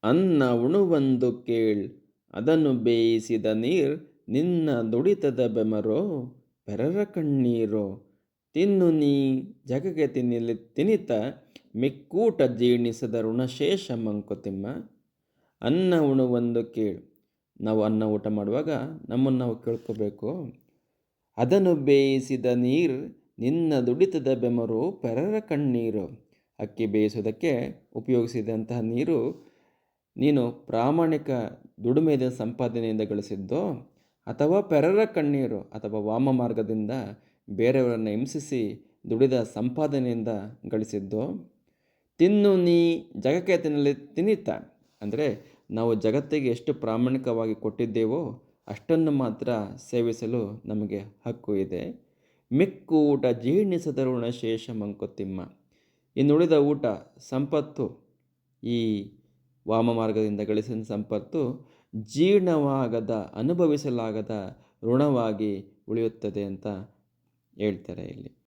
ಅನ್ನ ಉಣುವಂದು ಕೇಳ್ ಅದನ್ನು ಬೇಯಿಸಿದ ನೀರ್ ನಿನ್ನ ದುಡಿತದ ಬೆಮರೋ ಪೆರರ ಕಣ್ಣೀರೋ ತಿನ್ನು ನೀ ಜಗಕ್ಕೆ ತಿನಿತ ಮಿಕ್ಕೂಟ ಜೀರ್ಣಿಸದ ಋಣಶೇಷ ಮಂಕುತಿಮ್ಮ. ಅನ್ನ ಉಣುವಂದು ಕೇಳು. ನಾವು ಅನ್ನ ಊಟ ಮಾಡುವಾಗ ನಮ್ಮನ್ನು ನಾವು ಕೇಳ್ಕೋಬೇಕು. ಅದನ್ನು ಬೇಯಿಸಿದ ನೀರು ನಿನ್ನ ದುಡಿತದ ಬೆಮರು ಪೆರರ ಕಣ್ಣೀರು. ಅಕ್ಕಿ ಬೇಯಿಸೋದಕ್ಕೆ ಉಪಯೋಗಿಸಿದಂತಹ ನೀರು ನೀನು ಪ್ರಾಮಾಣಿಕ ದುಡಿಮೆಯ ಸಂಪಾದನೆಯಿಂದ ಗಳಿಸಿದ್ದೋ ಅಥವಾ ಪೆರರ ಕಣ್ಣೀರು ಅಥವಾ ವಾಮ ಮಾರ್ಗದಿಂದ ಬೇರೆಯವರನ್ನು ಹಿಂಸಿಸಿ ದುಡಿದ ಸಂಪಾದನೆಯಿಂದ ಗಳಿಸಿದ್ದೋ. ತಿನ್ನು ನೀ ಜಗಕ್ಕೆ ತಿನ್ನಿತ ಅಂದರೆ ನಾವು ಜಗತ್ತಿಗೆ ಎಷ್ಟು ಪ್ರಾಮಾಣಿಕವಾಗಿ ಕೊಟ್ಟಿದ್ದೇವೋ ಅಷ್ಟನ್ನು ಮಾತ್ರ ಸೇವಿಸಲು ನಮಗೆ ಹಕ್ಕು ಇದೆ. ಮಿಕ್ಕು ಊಟ ಜೀರ್ಣಿಸದ ಋಣಶೇಷ ಮಂಕುತಿಮ್ಮ. ಇನ್ನುಳಿದ ಊಟ ಸಂಪತ್ತು, ಈ ವಾಮ ಮಾರ್ಗದಿಂದ ಗಳಿಸಿದ ಸಂಪತ್ತು ಜೀರ್ಣವಾಗದ, ಅನುಭವಿಸಲಾಗದ ಋಣವಾಗಿ ಉಳಿಯುತ್ತದೆ ಅಂತ ಹೇಳ್ತಾರೆ ಇಲ್ಲಿ.